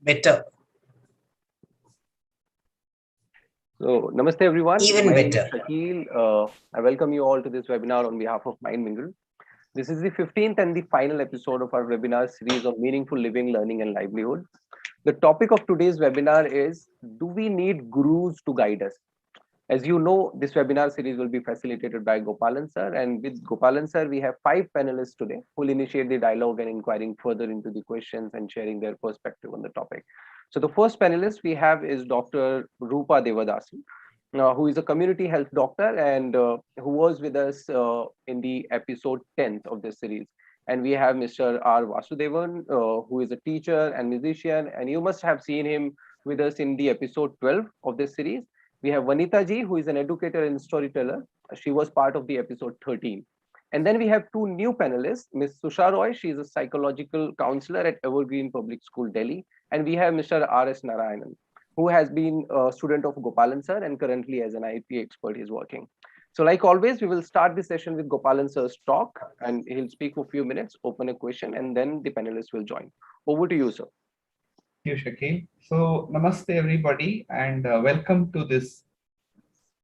Better. So, namaste everyone. Even My name is better. Shakil. I welcome you all to this webinar on behalf of Mind Mingle. This is the 15th and the final episode of our webinar series on meaningful living, learning, and livelihood. The topic of today's webinar is: do we need gurus to guide us? As you know, this webinar series will be facilitated by Gopalan sir, and with Gopalan sir, we have 5 panelists today who will initiate the dialogue and inquiring further into the questions and sharing their perspective on the topic. So the first panelist we have is Dr. Rupa Devadasi, who is a community health doctor and who was with us in the episode 10th of this series. And we have Mr. R. Vasudevan, who is a teacher and musician, and you must have seen him with us in the episode 12 of this series. We have Vanita ji, who is an educator and storyteller. She was part of the episode 13. And then we have 2 new panelists, Ms. Susha Roy. She is a psychological counselor at Evergreen Public School, Delhi. And we have Mr. R.S. Narayanan, who has been a student of Gopalan sir and currently as an IP expert is working. So like always, we will start this session with Gopalan sir's talk, and he'll speak for a few minutes, open a question, and then the panelists will join. Over to you, sir. Thank you, Shakil. So, namaste everybody, and welcome to this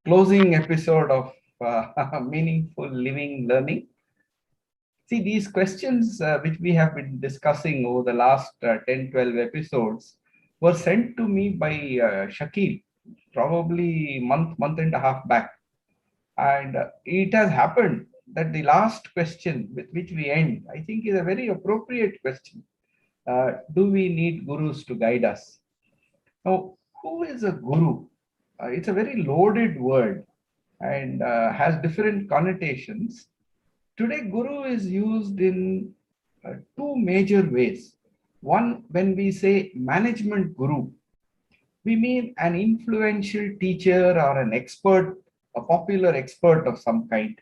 closing episode of Meaningful Living Learning. See, these questions which we have been discussing over the last 10-12 episodes were sent to me by Shakil, probably month and a half back. And it has happened that the last question with which we end, I think, is a very appropriate question. Do we need gurus to guide us? Now, who is a guru? It's a very loaded word and has different connotations. Today, guru is used in 2 major ways. One, when we say management guru, we mean an influential teacher or an expert, a popular expert of some kind.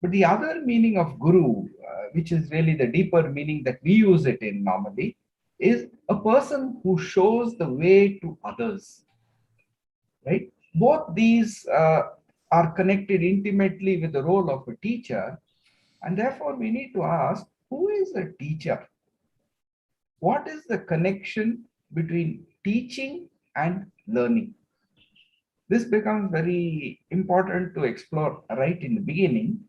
But the other meaning of guru, which is really the deeper meaning that we use it in normally, is a person who shows the way to others. Right? Both these are connected intimately with the role of a teacher, and therefore we need to ask, who is a teacher? What is the connection between teaching and learning? This becomes very important to explore right in the beginning.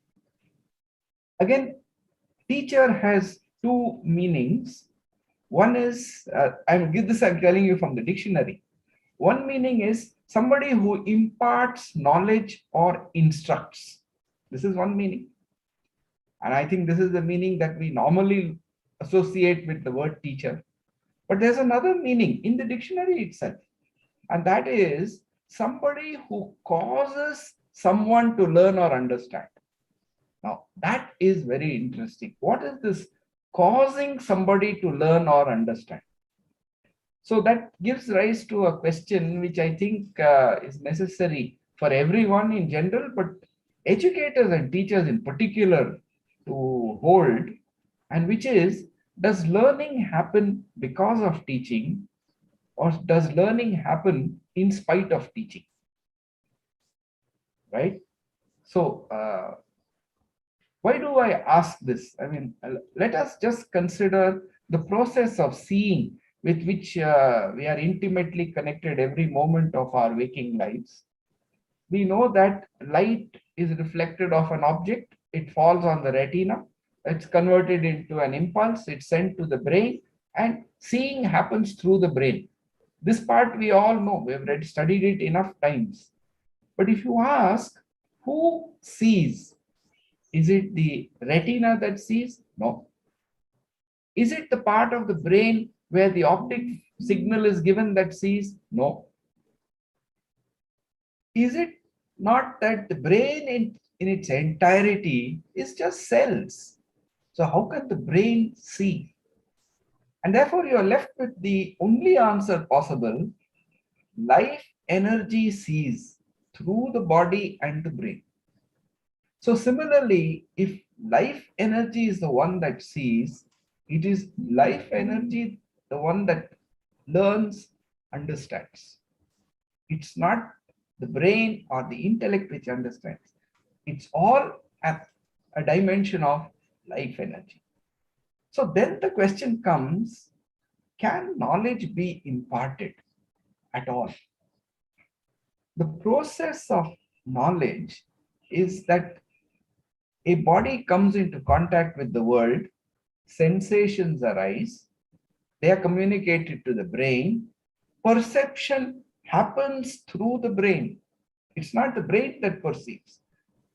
Again, teacher has 2 meanings. One is, I'm telling you from the dictionary. One meaning is somebody who imparts knowledge or instructs. This is one meaning. And I think this is the meaning that we normally associate with the word teacher. But there's another meaning in the dictionary itself. And that is somebody who causes someone to learn or understand. Now, that is very interesting. What is this causing somebody to learn or understand? So that gives rise to a question which I think is necessary for everyone in general, but educators and teachers in particular to hold, and which is, does learning happen because of teaching, or does learning happen in spite of teaching? Right? So, why do I ask this? I mean, let us just consider the process of seeing with which we are intimately connected every moment of our waking lives. We know that light is reflected off an object, it falls on the retina, it's converted into an impulse, it's sent to the brain, and seeing happens through the brain. This part we all know, we have studied it enough times. But if you ask, who sees? Is it the retina that sees? No. Is it the part of the brain where the optic signal is given that sees? No. Is it not that the brain in its entirety is just cells? So how can the brain see? And therefore you are left with the only answer possible: life energy sees through the body and the brain. So similarly, if life energy is the one that sees, it is life energy the one that learns, understands. It's not the brain or the intellect which understands. It's all at a dimension of life energy. So then the question comes, can knowledge be imparted at all? The process of knowledge is that a body comes into contact with the world, sensations arise, they are communicated to the brain, perception happens through the brain. It's not the brain that perceives.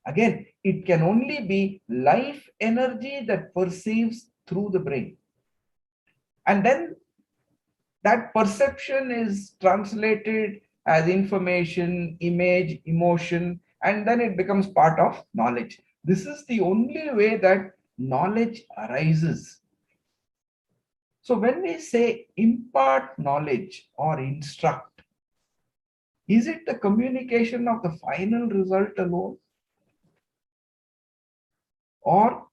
Again, it can only be life energy that perceives through the brain. And then that perception is translated as information, image, emotion, and then it becomes part of knowledge. This is the only way that knowledge arises. So when we say impart knowledge or instruct, is it the communication of the final result alone? Or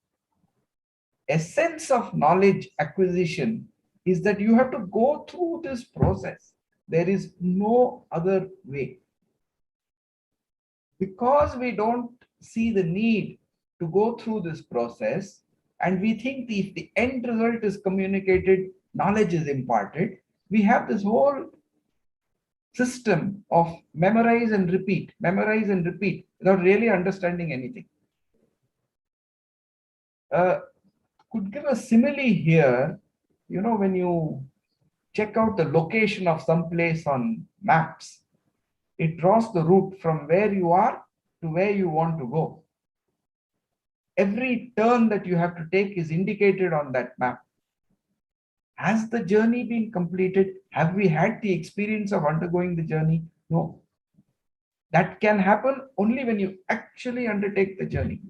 essence of knowledge acquisition is that you have to go through this process. There is no other way. Because we don't see the need to go through this process, and we think if the end result is communicated, knowledge is imparted, we have this whole system of memorize and repeat without really understanding anything. Could give a simile here. You know, when you check out the location of some place on maps, it draws the route from where you are to where you want to go. Every turn that you have to take is indicated on that map. Has the journey been completed? Have we had the experience of undergoing the journey? No. That can happen only when you actually undertake the journey.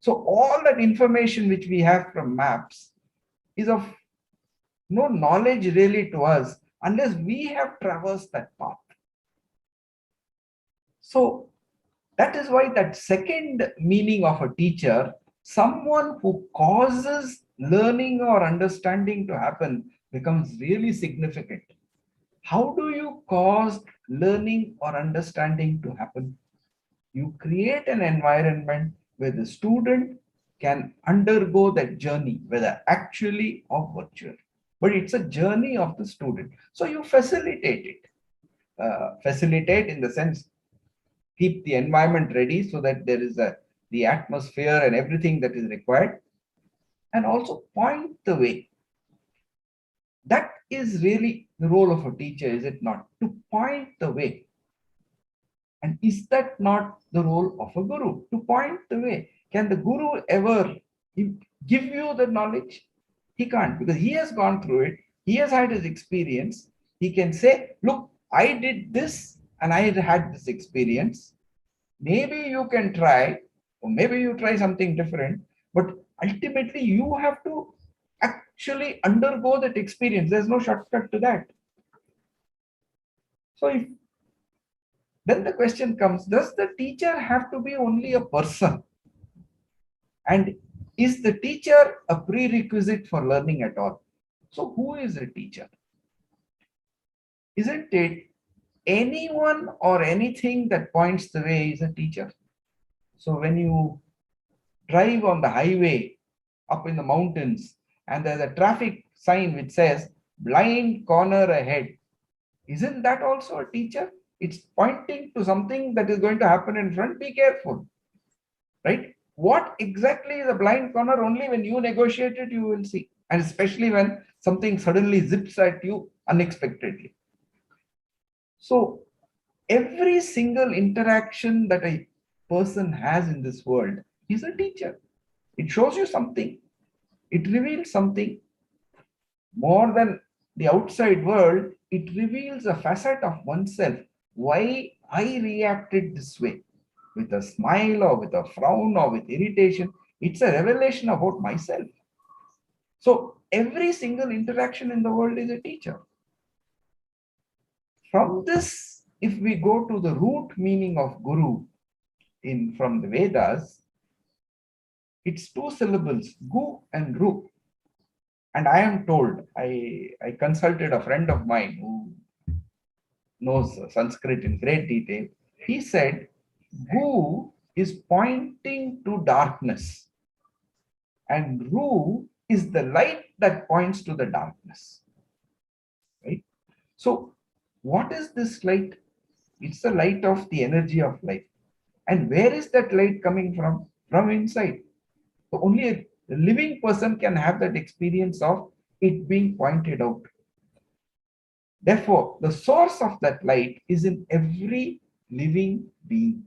So all that information which we have from maps is of no knowledge really to us unless we have traversed that path. So that is why that second meaning of a teacher, someone who causes learning or understanding to happen, becomes really significant. How do you cause learning or understanding to happen? You create an environment where the student can undergo that journey, whether actually or virtual. But it's a journey of the student. So you facilitate it. Facilitate in the sense, keep the environment ready so that there is the atmosphere and everything that is required, and also point the way. That is really the role of a teacher, is it not? To point the way. And is that not the role of a guru? To point the way. Can the guru ever give you the knowledge? He can't, because he has gone through it. He has had his experience. He can say, look, I did this and I had this experience. Maybe you can try, or maybe you try something different, but ultimately you have to actually undergo that experience. There's no shortcut to that. So then the question comes, does the teacher have to be only a person? And is the teacher a prerequisite for learning at all? So who is a teacher? Isn't it anyone or anything that points the way is a teacher? So when you drive on the highway up in the mountains and there's a traffic sign which says blind corner ahead, isn't that also a teacher? It's pointing to something that is going to happen in front. Be careful, right? What exactly is a blind corner? Only when you negotiate it, you will see. And especially when something suddenly zips at you unexpectedly. So every single interaction that a person has in this world is a teacher. It shows you something. It reveals something. More than the outside world, it reveals a facet of oneself. Why I reacted this way, with a smile or with a frown or with irritation. It's a revelation about myself. So every single interaction in the world is a teacher. From this, if we go to the root meaning of guru from the Vedas, it's two syllables, gu and ru. And I am told, I consulted a friend of mine who knows Sanskrit in great detail. He said, gu is pointing to darkness, and ru is the light that points to the darkness. So what is this light? It's the light of the energy of life. And where is that light coming from? From inside. So only a living person can have that experience of it being pointed out. Therefore, the source of that light is in every living being.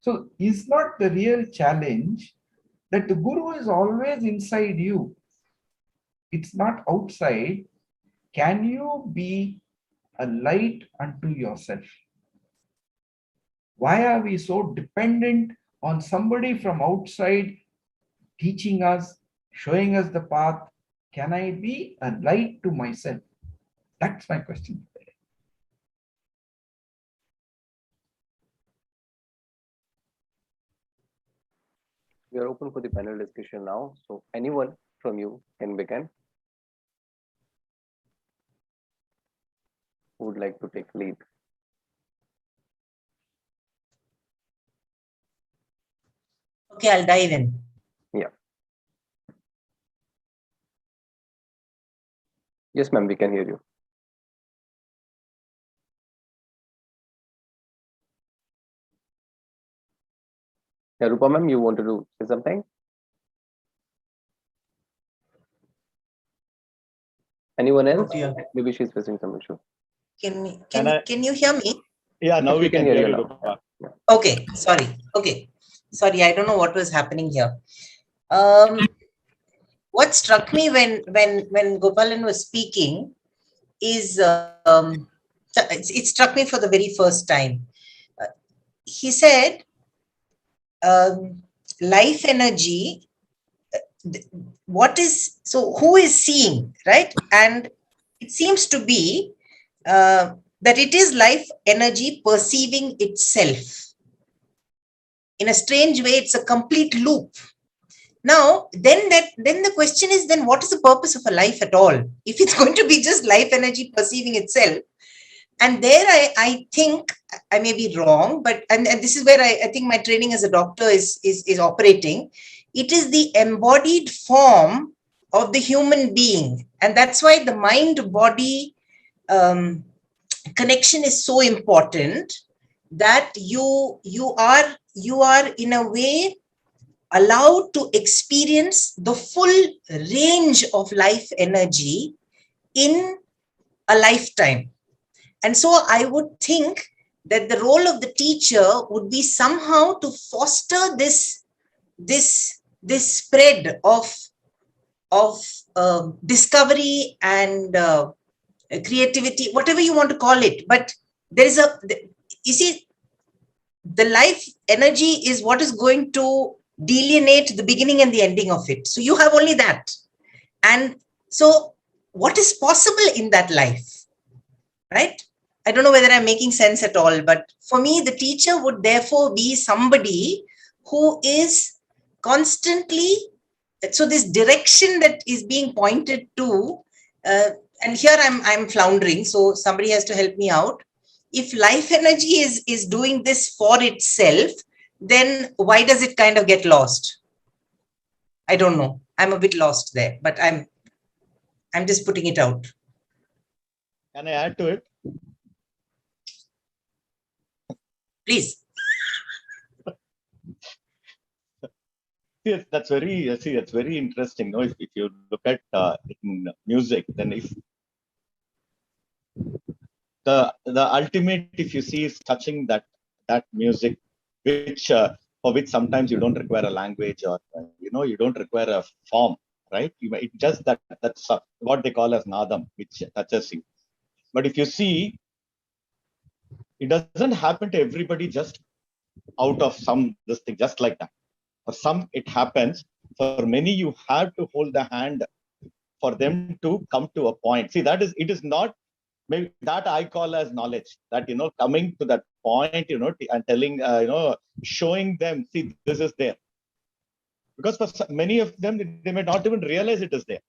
So, is not the real challenge that the Guru is always inside you? It's not outside. Can you be a light unto yourself? Why are we so dependent on somebody from outside teaching us, showing us the path? Can I be a light to myself? That's my question. We are open for the panel discussion now. So anyone from you can begin. Who would like to take lead? Okay, I'll dive in. Yeah. Yes, ma'am, we can hear you. Yeah, Rupa ma'am, you wanted to say something? Anyone else? Yeah. Maybe she's facing some issue. Can you hear me? Yeah, now Yes, we can hear you, now. Rupa. Yeah. Okay, sorry. Okay, sorry. I don't know what was happening here. What struck me when Gopalan was speaking is it struck me for the very first time. He said, life energy. What is so? Who is seeing, right? And it seems to be that it is life energy perceiving itself. In a strange way, it's a complete loop. Now, then the question is, then what is the purpose of a life at all? If it's going to be just life energy perceiving itself, and there I think I may be wrong, but and this is where I think my training as a doctor is operating. It is the embodied form of the human being, and that's why the mind-body connection is so important. That you are in a way allowed to experience the full range of life energy in a lifetime. And so I would think that the role of the teacher would be somehow to foster this spread of discovery and creativity, whatever you want to call it. But there is you see, the life energy is what is going to delineate the beginning and the ending of it. So you have only that. And so what is possible in that life, right? I don't know whether I'm making sense at all, but for me, the teacher would therefore be somebody who is constantly, so this direction that is being pointed to, and here I'm floundering, so somebody has to help me out. If life energy is doing this for itself, then why does it kind of get lost? I don't know. I'm a bit lost there, but I'm just putting it out. Can I add to it? Please. Yes, that's very interesting. No, if you look at in music, then if the ultimate, if you see, is touching that music, which for which sometimes you don't require a language, or you don't require a form, right? It just that's what they call as nadam, which touches you. But if you see, it doesn't happen to everybody just out of this thing, just like that. For some, it happens. For many, you have to hold the hand for them to come to a point. See, it is not maybe that I call as knowledge. That coming to that point, and telling, showing them, see, this is there. Because for many of them, they may not even realize it is there.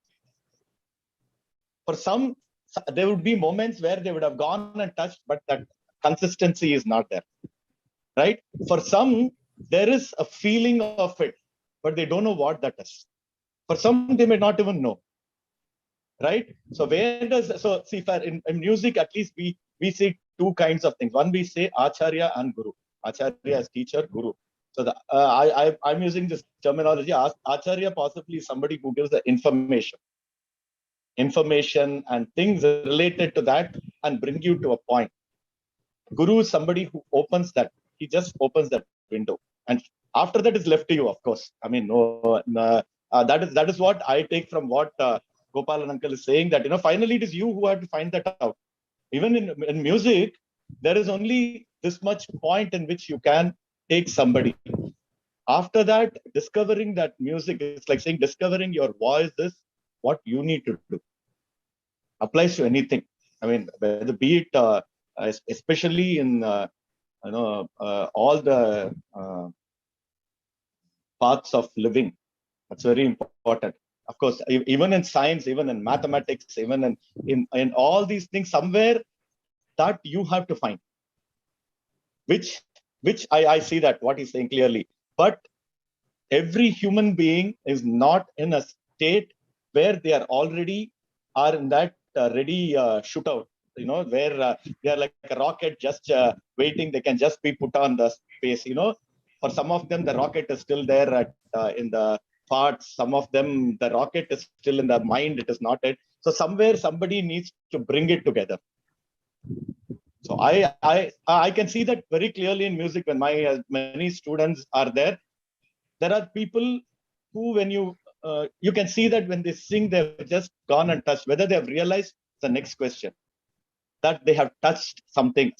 For some, there would be moments where they would have gone and touched, but that consistency is not there. Right? For some, there is a feeling of it, but they don't know what that is. For some, they may not even know. right? So where does, so see, for in music, at least we see two kinds of things. One, we say Acharya and Guru. Acharya as teacher, Guru. So I'm using this terminology. Acharya possibly somebody who gives the information and things related to that and bring you to a point. Guru is somebody who opens that. He just opens that window, and after that is left to you. Of course, I mean, that is what I take from what Gopalan uncle is saying. That finally it is you who have to find that out. Even in music, there is only this much point in which you can take somebody. After that, discovering that music, it's like saying discovering your voice is what you need to do. Applies to anything. I mean, whether be it especially in all the paths of living. That's very important. Of course, even in science, even in mathematics, even in all these things, somewhere that you have to find. Which I see that what he's saying clearly. But every human being is not in a state where they are already are in that ready shootout. Where they are like a rocket just waiting. They can just be put on the space. For some of them, the rocket is still there in the parts. Some of them, the rocket is still in the mind. It is not it. So somewhere somebody needs to bring it together. So I can see that very clearly in music when my many students are there. There are people who, when you can see that when they sing, they've just gone and touched. Whether they have realized the next question, that they have touched something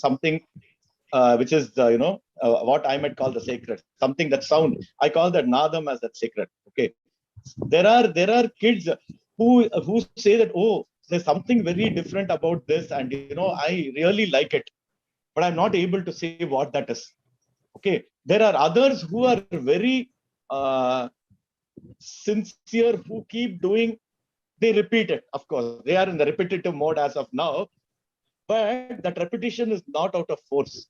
which is what I might call the sacred, something that sound. I call that nadam as that sacred. Okay, there are kids who say that, oh, there's something very different about this, and I really like it, but I'm not able to say what that is. Okay, there are others who are very sincere, who keep doing. They repeat it. Of course, they are in the repetitive mode as of now, but that repetition is not out of force.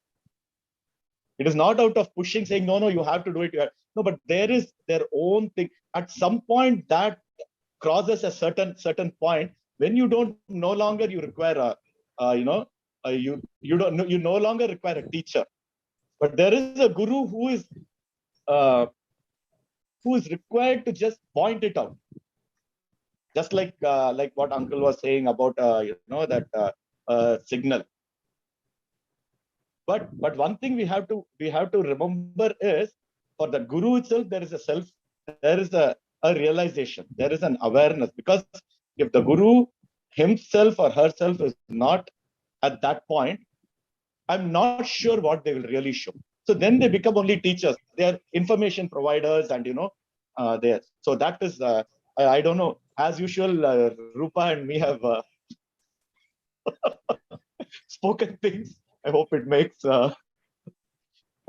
It is not out of pushing, saying, no, you have to do it. No, but there is their own thing. At some point, that crosses a certain point when you don't no longer you require you no longer require a teacher, but there is a guru who is required to just point it out. Just like what uncle was saying about that signal. But one thing we have to remember is, for the guru itself, there is a realization, there is an awareness. Because if the guru himself or herself is not at that point, I'm not sure what they will really show. So then they become only teachers. They are information providers, and there. So that is I don't know. As usual, Rupa and me have spoken things. I hope it makes.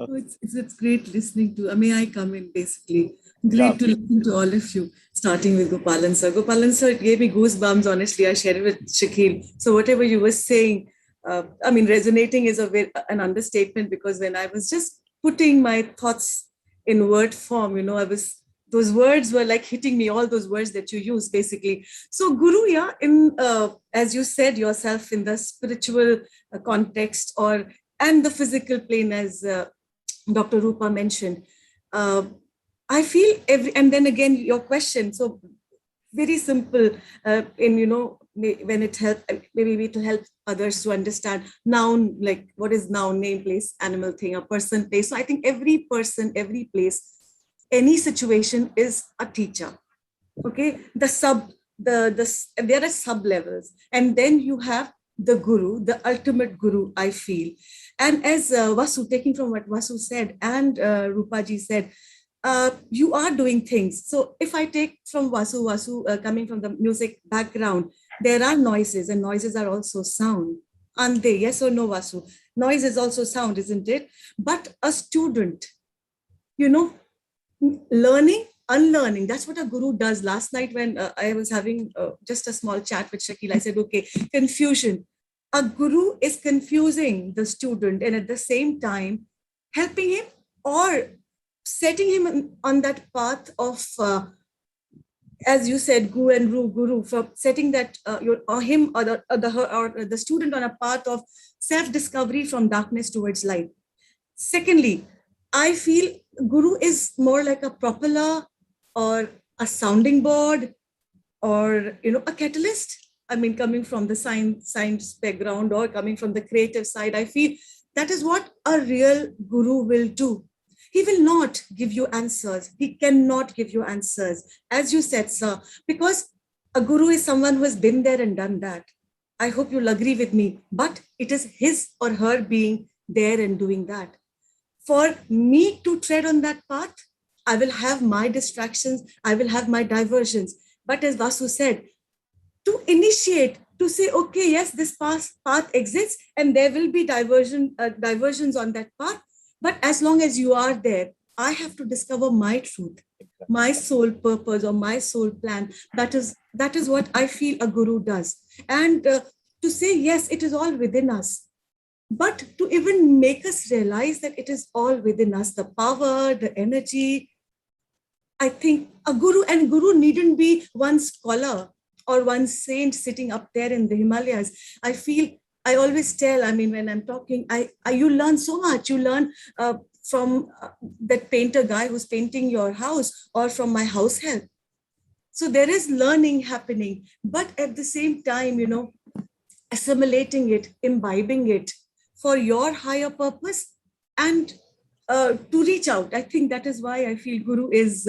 It's great listening to. May I come in basically? Great to listen to all of you, starting with Gopalan sir. Gopalan sir, it gave me goosebumps, honestly. I shared it with Shakil. So whatever you were saying, resonating is an understatement, because when I was just putting my thoughts in word form, those words were like hitting me, all those words that you use basically. So Guru, as you said yourself, in the spiritual context and the physical plane, as Dr. Rupa mentioned, I feel and then again, your question, so very simple when it helps, maybe to help others to understand noun, like what is noun, name, place, animal, thing, a person, place. So I think every person, every place, any situation is a teacher. Okay, there are sub levels, and then you have the guru, the ultimate guru, I feel. And as Vasu, taking from what Vasu said and Rupaji said, you are doing things. So if I take from Vasu coming from the music background, there are noises, and noises are also sound. Aren't they? Yes or no, Vasu? Noise is also sound, isn't it? But a student, learning, unlearning, that's what a guru does. Last night when I was having just a small chat with Shakil, I said, okay, confusion. A guru is confusing the student and at the same time helping him or setting him on that path of as you said, gu and ru, guru, for setting that him or the student on a path of self-discovery from darkness towards light. Secondly, I feel guru is more like a propeller or a sounding board or a catalyst. I mean, coming from the science background or coming from the creative side, I feel that is what a real guru will do. He will not give you answers. He cannot give you answers, as you said, sir, because a guru is someone who has been there and done that. I hope you'll agree with me, but it is his or her being there and doing that. For me to tread on that path, I will have my distractions, I will have my diversions. But as Vasu said, to initiate, to say, okay, yes, this path exists and there will be diversions on that path. But as long as you are there, I have to discover my truth, my soul purpose or my soul plan. That is what I feel a guru does. And to say, yes, it is all within us. But to even make us realize that it is all within us, the power, the energy, I think a guru, and guru needn't be one scholar or one saint sitting up there in the Himalayas. I always tell, I mean, when I'm talking, you learn so much. You learn from that painter guy who's painting your house or from my house help. So there is learning happening, but at the same time, assimilating it, imbibing it for your higher purpose and to reach out. I think that is why I feel guru is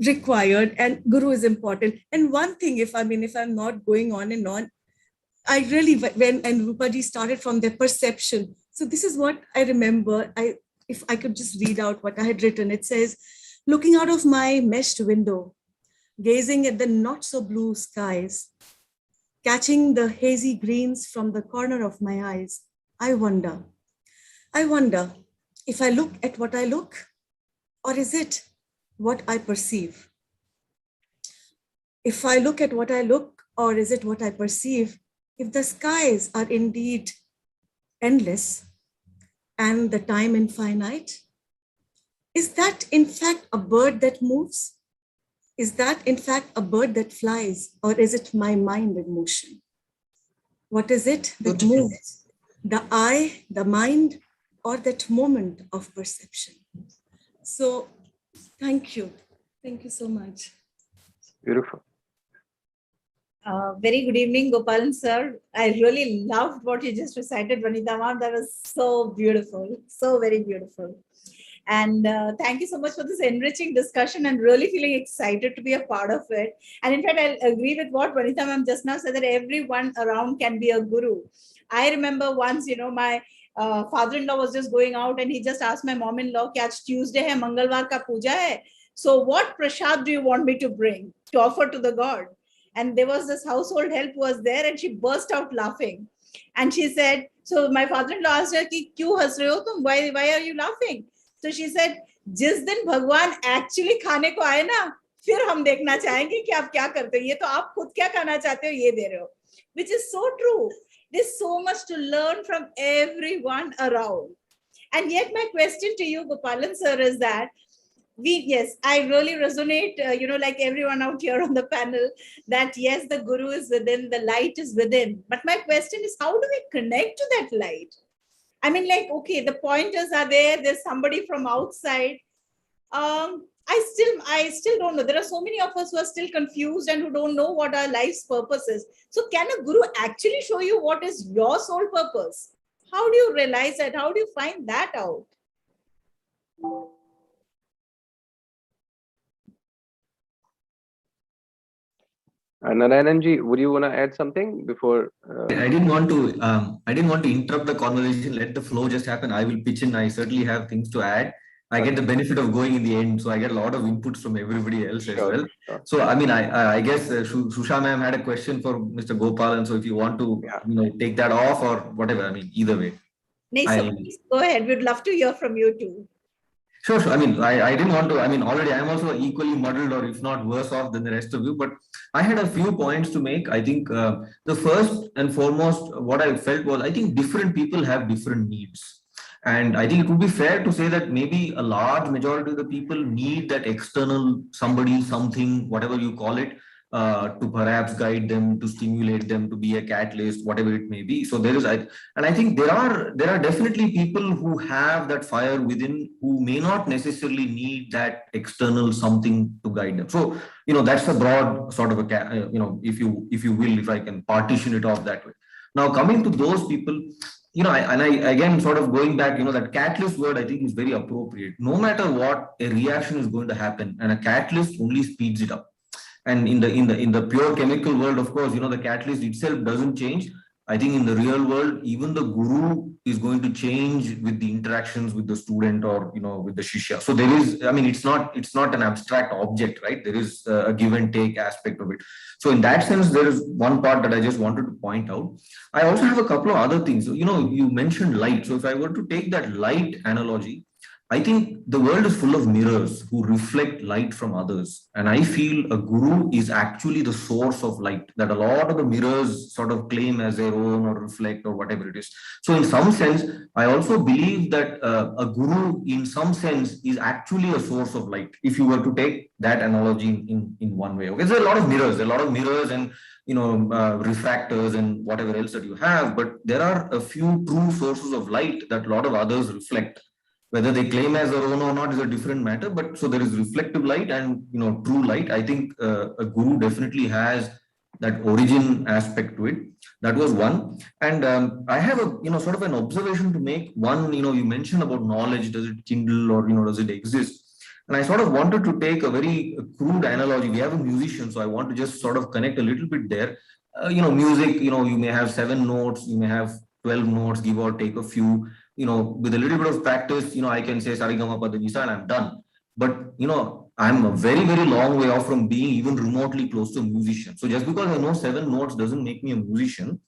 required and guru is important. And one thing, if I'm not going on and on, I really, when Rupaji started from their perception. So this is what I remember. If I could just read out what I had written, it says, looking out of my meshed window, gazing at the not so blue skies, catching the hazy greens from the corner of my eyes, I wonder if I look at what I look, or is it what I perceive? If I look at what I look, or is it what I perceive? If the skies are indeed endless and the time infinite, is that in fact a bird that moves? Is that in fact a bird that flies, or is it my mind in motion? What is it that moves? The eye, the mind, or that moment of perception? So thank you. Thank you so much. Beautiful. Very good evening, Gopalan sir. I really loved what you just recited, Vanita ma'am. That was so beautiful, so very beautiful. And thank you so much for this enriching discussion and really feeling excited to be a part of it. And in fact, I'll agree with what Vanita ma'am just now said, that everyone around can be a guru. I remember once, my father-in-law was just going out and he just asked my mom-in-law, "Aaj Tuesday hai, Mangalwar ka puja hai. So what prasad do you want me to bring to offer to the God?" And there was this household help who was there and she burst out laughing. And she said, so my father-in-law asked her, "Ki kyun has rahe ho tum? Why are you laughing?" So she said, "Jis din Bhagwan actually khane ko aaye na, fir hum dekhna chahenge ki aap kya karte ho. Ye to aap khud kya khana chahte ho, ye de rahe ho." Which is so true. There's so much to learn from everyone around. And yet my question to you, Gopalan sir, is that yes, I really resonate, like everyone out here on the panel, that yes, the guru is within, the light is within. But my question is, how do we connect to that light? I mean, like, okay, the pointers are there. There's somebody from outside. I still don't know. There are so many of us who are still confused and who don't know what our life's purpose is. So can a guru actually show you what is your soul purpose? How do you realize that? How do you find that out? Narayananji, would you want to add something before? I didn't want to interrupt the conversation. Let the flow just happen. I will pitch in. I certainly have things to add. I get the benefit of going in the end, so I get a lot of inputs from everybody else as well. Sure. So I mean, I guess Shusha ma'am had a question for Mr. Gopalan. So if you want to, take that off or whatever. I mean, either way. Please go ahead. We'd love to hear from you too. Sure. I mean, I didn't want to, already I'm also equally muddled or if not worse off than the rest of you, but I had a few points to make. I think the first and foremost, what I felt was, I think different people have different needs. And I think it would be fair to say that maybe a large majority of the people need that external somebody, something, whatever you call it, to perhaps guide them, to stimulate them, to be a catalyst, whatever it may be. So there is, and I think there are definitely people who have that fire within, who may not necessarily need that external something to guide them. So that's a broad sort of a if you will, if I can partition it off that way. Now coming to those people, I again sort of going back, that catalyst word I think is very appropriate. No matter what, a reaction is going to happen, and a catalyst only speeds it up. And in the pure chemical world, of course, the catalyst itself doesn't change. I think in the real world, even the guru is going to change with the interactions with the student, or with the shishya. So there is, it's not an abstract object, right? There is a give and take aspect of it. So in that sense, there is one part that I just wanted to point out. I also have a couple of other things. So, you mentioned light. So if I were to take that light analogy, I think the world is full of mirrors who reflect light from others. And I feel a guru is actually the source of light that a lot of the mirrors sort of claim as their own, or reflect, or whatever it is. So in some sense, I also believe that a guru in some sense is actually a source of light, if you were to take that analogy in one way. Okay, there are a lot of mirrors and refractors and whatever else that you have, but there are a few true sources of light that a lot of others reflect. Whether they claim as their own or not is a different matter. But so there is reflective light and true light. I think a guru definitely has that origin aspect to it. That was one. And I have a sort of an observation to make. One, you mentioned about knowledge. Does it kindle, or does it exist? And I sort of wanted to take a very crude analogy. We have a musician, so I want to just sort of connect a little bit there. Music. You may have 7 notes. You may have 12 notes, give or take a few. With a little bit of practice, I can say Sarigama Padhanisa and I'm done. But, I'm a very, very long way off from being even remotely close to a musician. So just because I know 7 notes doesn't make me a musician.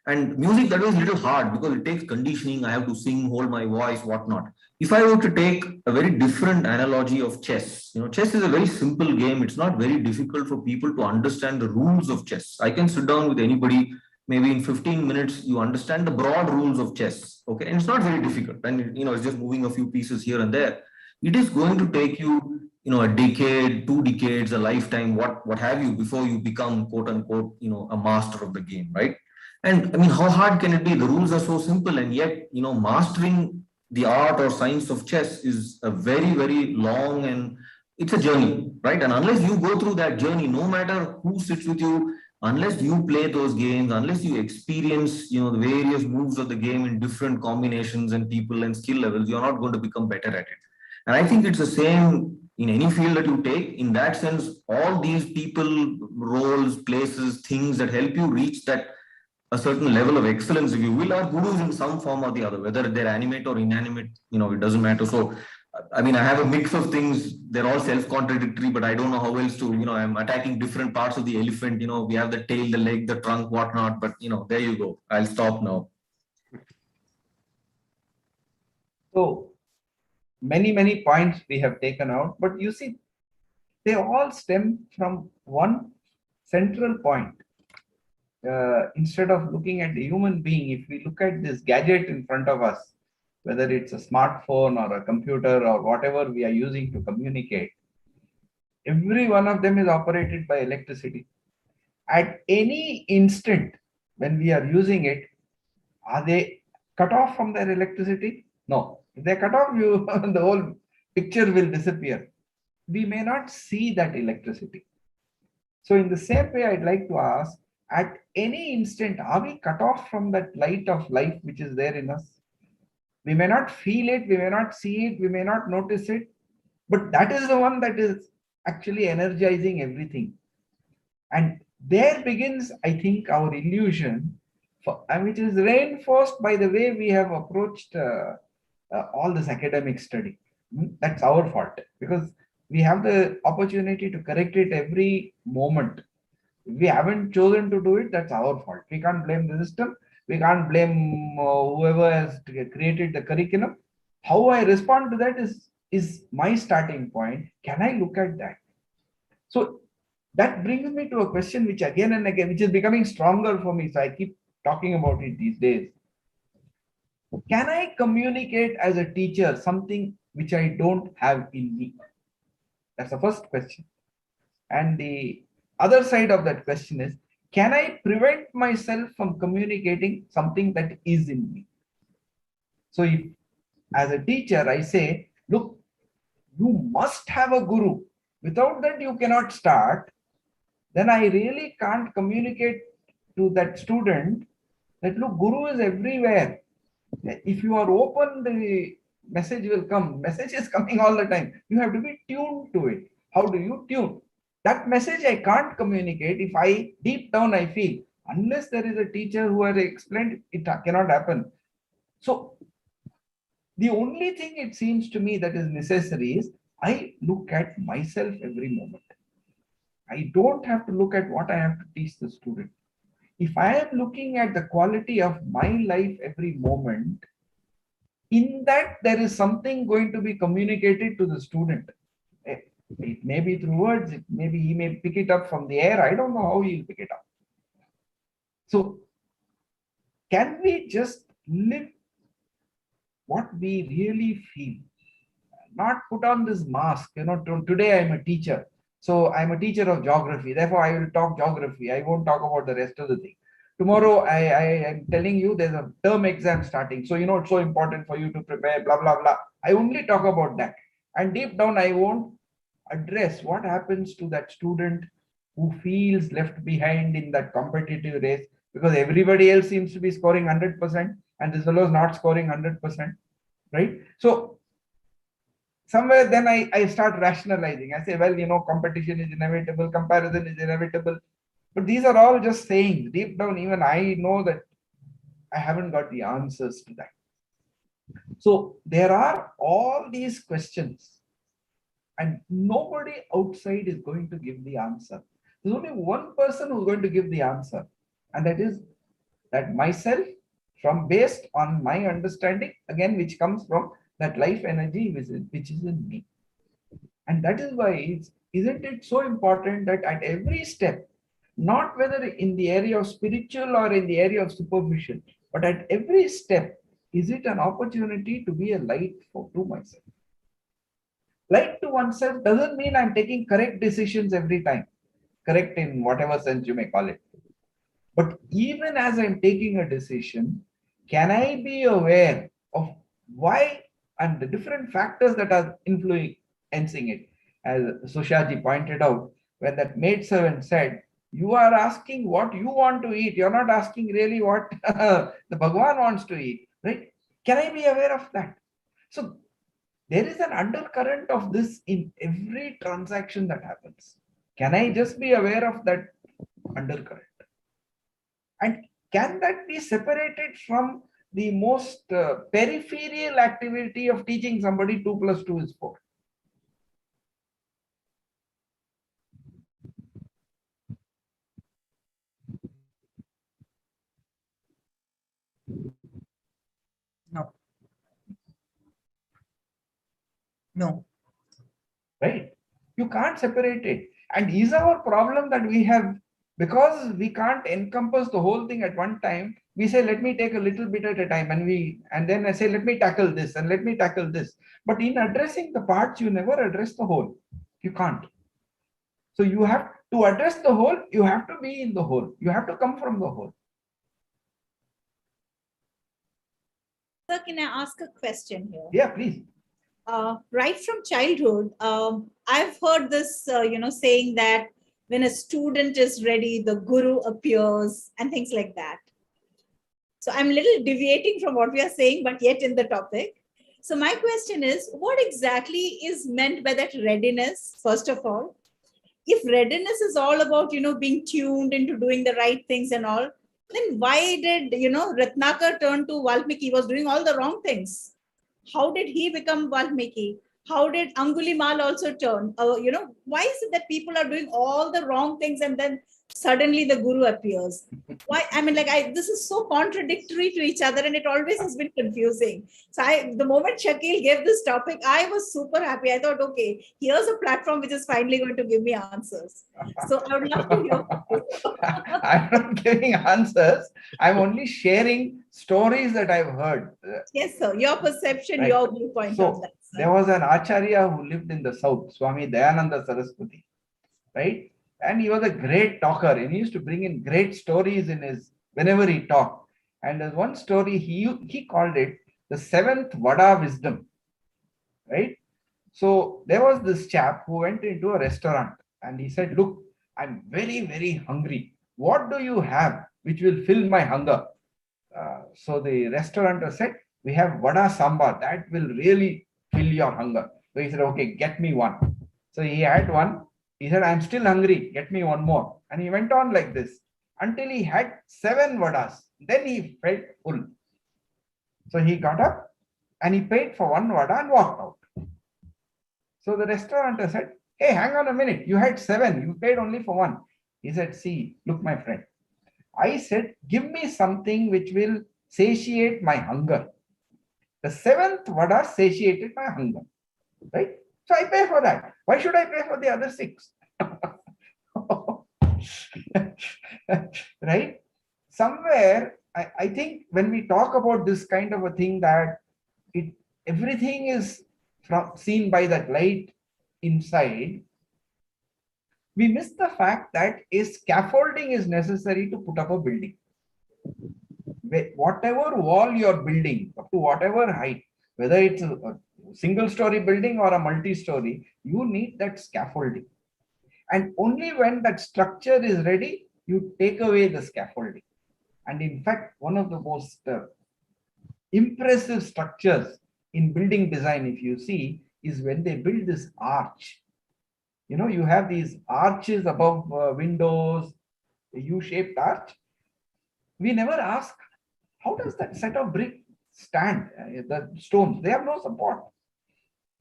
And music, that was a little hard because it takes conditioning. I have to sing, hold my voice, whatnot. If I were to take a very different analogy of chess, chess is a very simple game. It's not very difficult for people to understand the rules of chess. I can sit down with anybody. Maybe in 15 minutes, you understand the broad rules of chess. Okay. And it's not very difficult. And, it's just moving a few pieces here and there. It is going to take you, a decade, 2 decades, a lifetime, what have you, before you become, quote unquote, a master of the game. Right. And how hard can it be? The rules are so simple. And yet, mastering the art or science of chess is a very, very long, and it's a journey. Right. And unless you go through that journey, no matter who sits with you, unless you play those games, unless you experience, the various moves of the game in different combinations and people and skill levels, you're not going to become better at it. And I think it's the same in any field that you take. In that sense, all these people, roles, places, things that help you reach that a certain level of excellence, if you will, are gurus in some form or the other, whether they're animate or inanimate, it doesn't matter. So I have a mix of things. They're all self-contradictory, but I don't know how else to, I'm attacking different parts of the elephant. We have the tail, the leg, the trunk, whatnot. But, there you go. I'll stop now. So many points we have taken out, but you see, they all stem from one central point. Instead of looking at the human being, if we look at this gadget in front of us, whether it's a smartphone or a computer or whatever we are using to communicate, every one of them is operated by electricity. At any instant when we are using it, are they cut off from their electricity? No. If they cut off, the whole picture will disappear. We may not see that electricity. So in the same way, I'd like to ask, at any instant, are we cut off from that light of life which is there in us? We may not feel it, we may not see it, we may not notice it, but that is the one that is actually energizing everything. And there begins, I think, our illusion, which is reinforced by the way we have approached all this academic study. That's our fault, because we have the opportunity to correct it every moment. If we haven't chosen to do it, that's our fault. We can't blame the system. We can't blame whoever has created the curriculum. How I respond to that is my starting point. Can I look at that? So that brings me to a question which again and again, which is becoming stronger for me. So I keep talking about it these days. Can I communicate as a teacher something which I don't have in me? That's the first question. And the other side of that question is, can I prevent myself from communicating something that is in me? So if as a teacher I say, look, you must have a guru. Without that you cannot start. Then I really can't communicate to that student that look, guru is everywhere. If you are open, the message will come. Message is coming all the time. You have to be tuned to it. How do you tune? That message I can't communicate if I deep down I feel, unless there is a teacher who has explained, it cannot happen. So the only thing it seems to me that is necessary is I look at myself every moment. I don't have to look at what I have to teach the student. If I am looking at the quality of my life every moment, in that there is something going to be communicated to the student. It may be through words, it maybe he may pick it up from the air. I don't know how he'll pick it up. So can we just live what we really feel? Not put on this mask, today I'm a teacher. So I'm a teacher of geography. Therefore, I will talk geography. I won't talk about the rest of the thing. Tomorrow, I am telling you there's a term exam starting. So, it's so important for you to prepare, blah, blah, blah. I only talk about that. And deep down, I won't address what happens to that student who feels left behind in that competitive race, because everybody else seems to be scoring 100% and this fellow is not scoring 100%, right? So somewhere then I start rationalizing. I say, well, competition is inevitable, comparison is inevitable. But these are all just sayings. Deep down, even I know that I haven't got the answers to that. So there are all these questions and nobody outside is going to give the answer. There's only one person who's going to give the answer. And that is that myself, from based on my understanding, again, which comes from that life energy which is in me. And that is why, isn't it so important that at every step, not whether in the area of spiritual or in the area of superficial, but at every step, is it an opportunity to be a light to myself? Light to oneself doesn't mean I'm taking correct decisions every time, correct in whatever sense you may call it. But even as I'm taking a decision, can I be aware of why and the different factors that are influencing it? As Sushaji pointed out, when that maidservant said, you are asking what you want to eat. You're not asking really what the Bhagwan wants to eat, right? Can I be aware of that? So there is an undercurrent of this in every transaction that happens. Can I just be aware of that undercurrent? And can that be separated from the most peripheral activity of teaching somebody 2 + 2 is 4? No. No. Right? You can't separate it. And is our problem that we have, because we can't encompass the whole thing at one time, we say, let me take a little bit at a time, and then I say, let me tackle this and let me tackle this. But in addressing the parts, you never address the whole. You can't. So you have to address the whole, you have to be in the whole. You have to come from the whole. Sir, can I ask a question here? Yeah, please. Right from childhood, I've heard this, saying that when a student is ready, the guru appears and things like that. So I'm a little deviating from what we are saying, but yet in the topic. So my question is, what exactly is meant by that readiness, first of all? If readiness is all about, being tuned into doing the right things and all, then why did, Ratnakar turn to Valmiki? He was doing all the wrong things. How did he become Valmiki? how did Angulimal also turn? Why is it that people are doing all the wrong things and then suddenly the guru appears? Why? I mean, this is so contradictory to each other, and it always has been confusing. So, the moment Shakil gave this topic, I was super happy. I thought, okay, here's a platform which is finally going to give me answers. So, I would love to hear. I'm not giving answers. I'm only sharing stories that I've heard. Yes, sir. Your perception, Right. your viewpoint So, on that. Sir. There was an Acharya who lived in the south, Swami Dayananda Saraswati, right? And he was a great talker, and he used to bring in great stories in his whenever he talked. And there's one story he called it the seventh Vada wisdom, right? So there was this chap who went into a restaurant and he said, "Look, I'm very, very hungry. What do you have which will fill my hunger?" So the restaurateur said, "We have vada sambar. That will really fill your hunger." So he said, "Okay, get me one." So he had one. He said, "I'm still hungry. Get me one more." And he went on like this until he had 7 vadas. Then he felt full. So he got up and he paid for one vada and walked out. So the restaurateur said, "Hey, hang on a minute. You had 7. You paid only for one." He said, "See, look, my friend. I said, give me something which will satiate my hunger. The 7th vada satiated my hunger, right? So I pay for that. Why should I pay for the other 6? Right? Somewhere, I think when we talk about this kind of a thing that everything is seen by that light inside, we miss the fact that a scaffolding is necessary to put up a building. Whatever wall you're building, up to whatever height, whether it's a single-story building or a multi-story, you need that scaffolding. And only when that structure is ready, you take away the scaffolding. And in fact, one of the most impressive structures in building design, if you see, is when they build this arch. You know, you have these arches above windows, a U-shaped arch. We never ask, how does that set of brick stand? The stones, they have no support.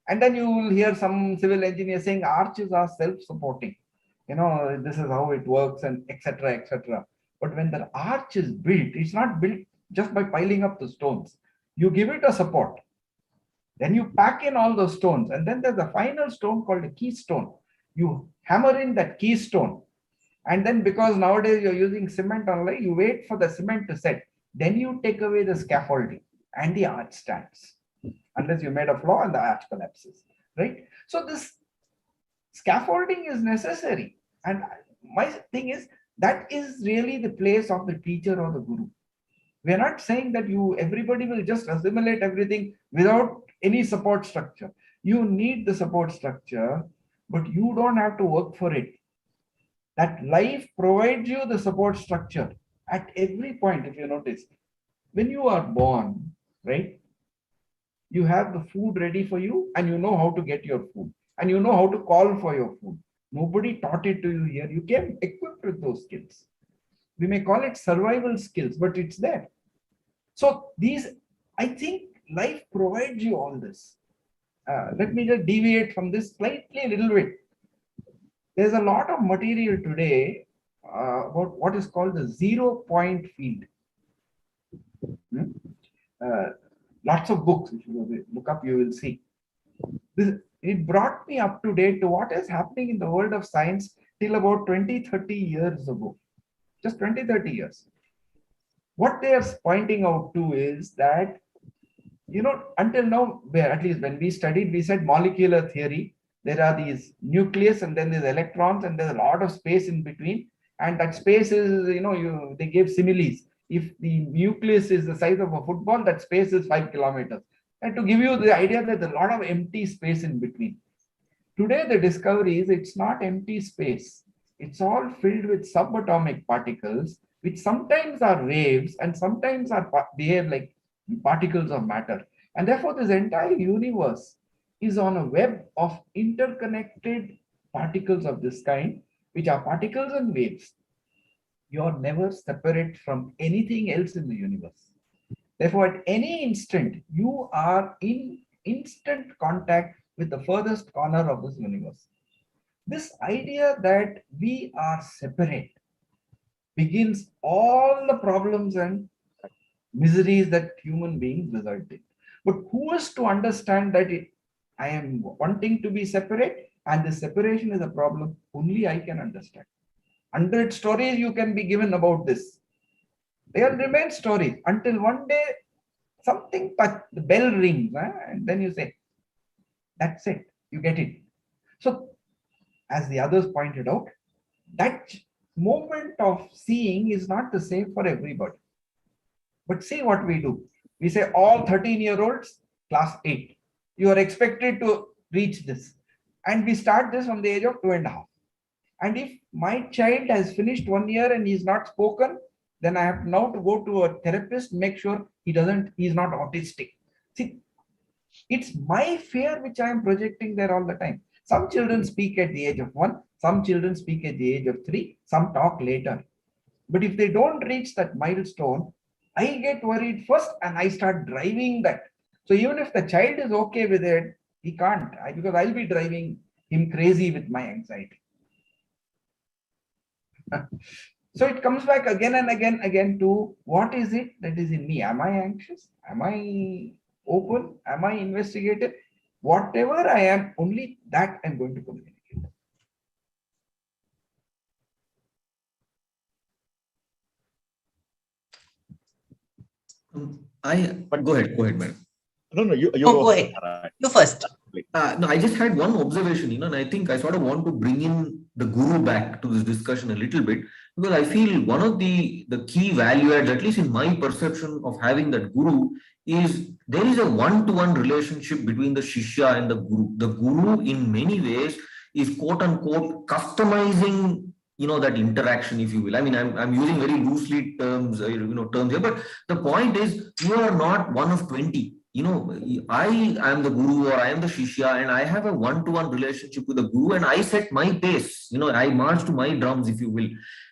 And then you will hear some civil engineer saying arches are self-supporting. You know, this is how it works, and etc., etc. But when the arch is built, it's not built just by piling up the stones. You give it a support. Then you pack in all those stones. And then there's a final stone called a keystone. You hammer in that keystone. And then because nowadays you're using cement only, you wait for the cement to set. Then you take away the scaffolding and the arch stands. Unless you made a flaw and the arch collapses, right? So this scaffolding is necessary. And my thing is, that is really the place of the teacher or the guru. We're not saying that everybody will just assimilate everything without any support structure. You need the support structure, but you don't have to work for it. That life provides you the support structure at every point. If you notice, when you are born, right, you have the food ready for you and you know how to get your food and you know how to call for your food. Nobody taught it to you here. You came equipped with those skills. We may call it survival skills, but it's there. So I think life provides you all this. Let me just deviate from this slightly a little bit. There's a lot of material today about what is called the 0-point field. Lots of books, if you look up, you will see. It brought me up to date to what is happening in the world of science till about 20-30 years ago. Just 20-30 years. What they are pointing out to is that, until now, at least when we studied, we said molecular theory. There are these nucleus and then there's electrons and there's a lot of space in between. And that space is, they gave similes. If the nucleus is the size of a football, that space is 5 kilometers. And to give you the idea that there's a lot of empty space in between. Today, the discovery is it's not empty space. It's all filled with subatomic particles, which sometimes are waves and sometimes behave like particles of matter. And therefore, this entire universe is on a web of interconnected particles of this kind, which are particles and waves. You're never separate from anything else in the universe. Therefore, at any instant, you are in instant contact with the furthest corner of this universe. This idea that we are separate begins all the problems and miseries that human beings result in. But who is to understand that I am wanting to be separate and the separation is a problem? Only I can understand. 100 stories you can be given about this. They will remain stories until one day something touch, the bell rings, and then you say, that's it, you get it. So, as the others pointed out, that moment of seeing is not the same for everybody. But see what we do. We say all 13-year-olds, class 8, you are expected to reach this. And we start this from the age of 2.5. And if my child has finished 1 year and he's not spoken, then I have now to go to a therapist, make sure he's not autistic. See, it's my fear which I am projecting there all the time. Some children speak at the age of 1, some children speak at the age of 3, some talk later. But if they don't reach that milestone, I get worried first and I start driving that. So even if the child is okay with it, he can't, because I'll be driving him crazy with my anxiety. So it comes back again and again to what is it that is in me? Am I anxious? Am I open? Am I investigative? Whatever I am, only that I'm going to communicate. Go ahead, madam. No, you go ahead. You first. No, I just had one observation, and I think I sort of want to bring in the guru back to this discussion a little bit, because I feel one of the key value adds, at least in my perception of having that guru, is there is a one-to-one relationship between the shishya and the guru. The guru, in many ways, is quote unquote customizing, that interaction, if you will. I mean, I'm using very loosely terms here, but the point is, you are not one of 20. I am the guru or I am the shishya, and I have a one-to-one relationship with the guru, and I set my pace. I march to my drums, if you will.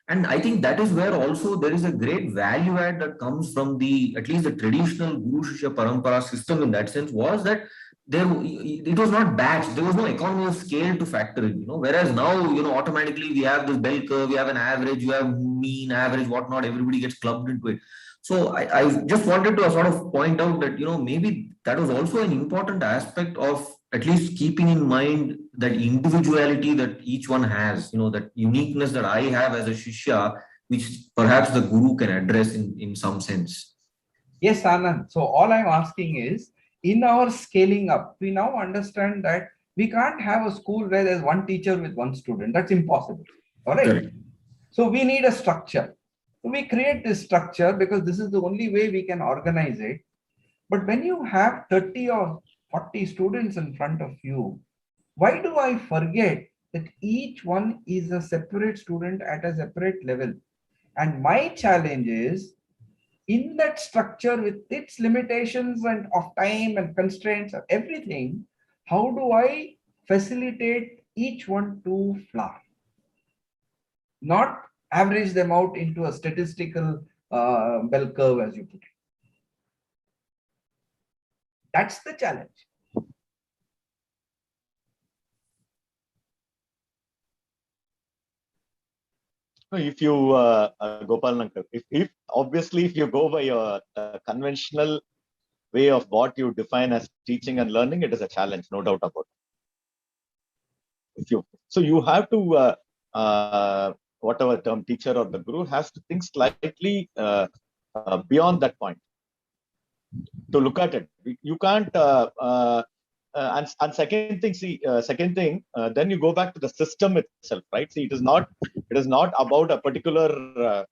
And I think that is where also there is a great value add that comes from at least the traditional guru shishya parampara system in that sense, was that it was not batched. There was no economy of scale to factor in, whereas now, automatically we have this bell curve, we have an average, you have mean, average, whatnot, everybody gets clubbed into it. So I just wanted to sort of point out that, maybe that was also an important aspect of at least keeping in mind that individuality that each one has, that uniqueness that I have as a shishya, which perhaps the guru can address in some sense. Yes, Anand. So all I'm asking is, in our scaling up, we now understand that we can't have a school where there's one teacher with one student. That's impossible. All right. Correct. So we need a structure. So we create this structure because this is the only way we can organize it. But when you have 30 or 40 students in front of you, why do I forget that each one is a separate student at a separate level? And my challenge is, in that structure with its limitations and of time and constraints of everything, how do I facilitate each one to fly? Not average them out into a statistical bell curve, as you put it. That's the challenge. If you, Gopalan, if obviously, if you go by your conventional way of what you define as teaching and learning, it is a challenge, no doubt about it. So you have to, whatever term teacher or the guru has to think slightly beyond that point to look at it. You can't. And second thing, then you go back to the system itself, right? See, it is not about a particular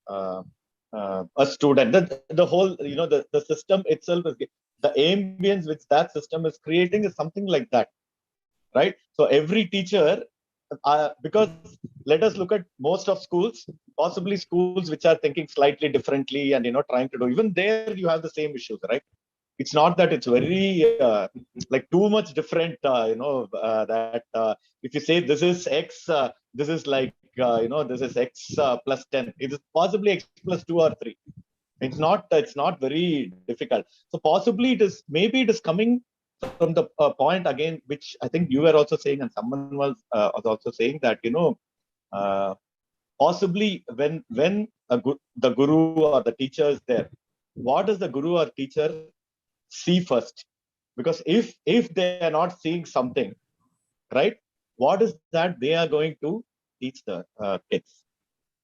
a student. The whole, the system itself is the ambience which that system is creating is something like that, right? So every teacher, because let us look at most of schools, possibly schools which are thinking slightly differently and trying to do, even there you have the same issues, right? It's not that it's very like too much different, that if you say this is X, this is like, this is X plus 10. It is possibly X plus 2 or 3. It's not very difficult. So possibly maybe it is coming from the point again, which I think you were also saying, and someone was also saying that, uh, possibly when the guru or the teacher is there, what does the guru or teacher see first? Because if they are not seeing something, right, what is that they are going to teach the kids?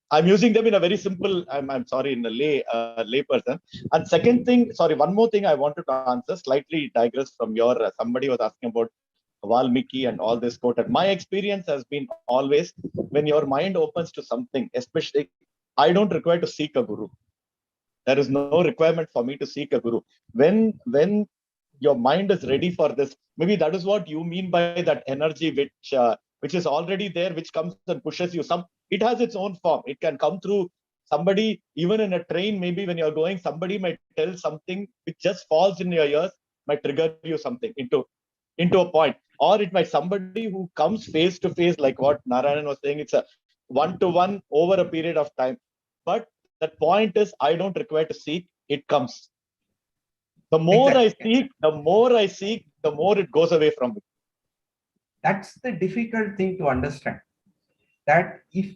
I'm using them in a very simple, I'm sorry, in a lay person. And second thing, sorry, one more thing I wanted to answer, slightly digress from your, somebody was asking about Valmiki and all this quote. And my experience has been always, when your mind opens to something, especially, I don't require to seek a guru. There is no requirement for me to seek a guru. When your mind is ready for this, maybe that is what you mean by that energy which is already there, which comes and pushes you. It has its own form. It can come through somebody, even in a train, maybe when you're going, somebody might tell something which just falls in your ears, might trigger you something into a point. Or it might somebody who comes face to face, like what Narayan was saying, it's a one-to-one over a period of time. But that point is, I don't require to seek, it comes. The more Exactly. I seek, the more it goes away from me. That's the difficult thing to understand. That if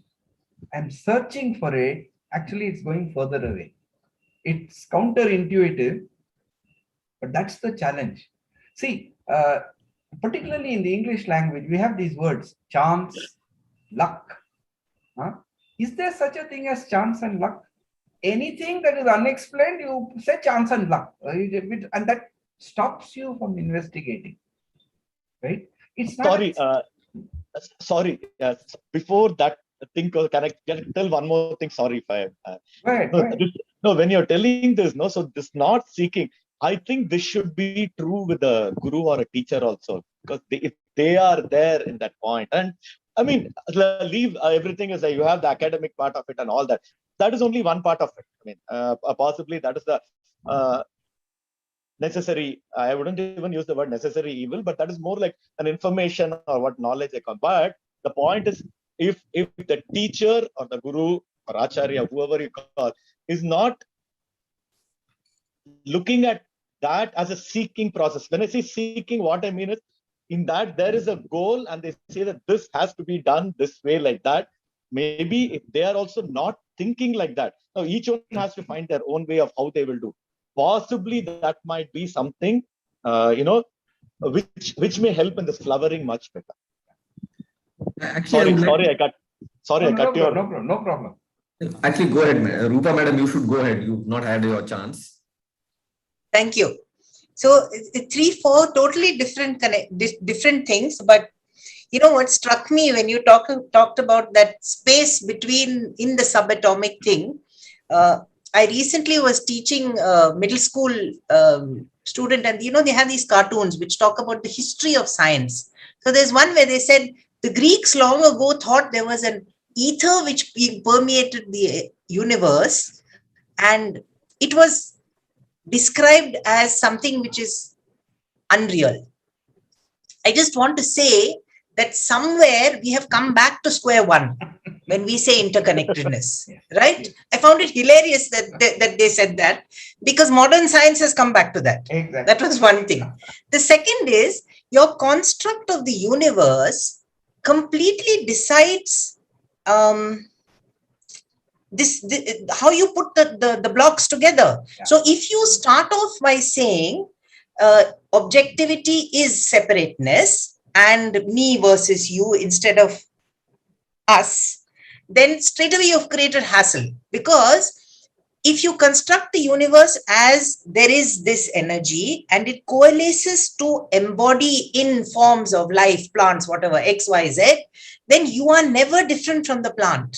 I'm searching for it, actually it's going further away. It's counterintuitive, but that's the challenge. See, particularly in the English language, we have these words, chance, luck. Huh? Is there such a thing as chance and luck? Anything that is unexplained, you say chance and luck, and that stops you from investigating, right? It's not. Sorry. Before that thing, can I tell one more thing? Sorry if I. Go ahead. No, when you're telling this, no, so this not seeking. I think this should be true with a guru or a teacher also, because if they are there in that point, and I mean, leave everything as you have the academic part of it and all that. That is only one part of it. I mean, possibly that is the necessary. I wouldn't even use the word necessary evil, but that is more like an information or what knowledge I call. But the point is, if the teacher or the guru or acharya, whoever you call, is not looking at that as a seeking process. When I say seeking, what I mean is, in that there is a goal, and they say that this has to be done this way, like that. Maybe if they are also not thinking like that, now each one has to find their own way of how they will do. Possibly that might be something, which may help in this flowering much better. Actually, I cut your. No problem. Actually, go ahead, Rupa madam. You should go ahead. You've not had your chance. Thank you. So 3-4 totally different things, but what struck me when you talked about that space between in the subatomic thing. I recently was teaching middle school student, and they have these cartoons which talk about the history of science. So there's one where they said the Greeks long ago thought there was an ether which permeated the universe, and it was described as something which is unreal. I just want to say that somewhere we have come back to square one when we say interconnectedness, right? I found it hilarious that they said that, because modern science has come back to that. Exactly. That was one thing. The second is your construct of the universe completely decides how you put the blocks together. Yeah. So if you start off by saying objectivity is separateness and me versus you instead of us, then straight away you've created hassle. Because if you construct the universe as there is this energy and it coalesces to embody in forms of life, plants, whatever, X, Y, Z, then you are never different from the plant.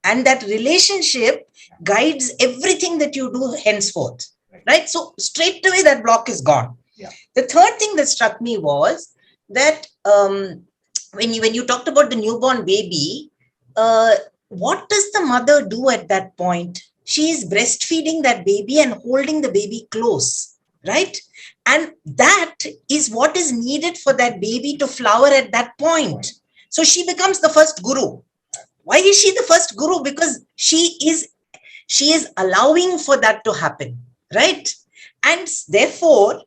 And that relationship guides everything that you do henceforth, right? So straight away that block is gone. Yeah. The third thing that struck me was that when you talked about the newborn baby, what does the mother do at that point? She is breastfeeding that baby and holding the baby close, right? And that is what is needed for that baby to flower at that point. So she becomes the first guru. Why is she the first guru? Because she is allowing for that to happen, right? And therefore,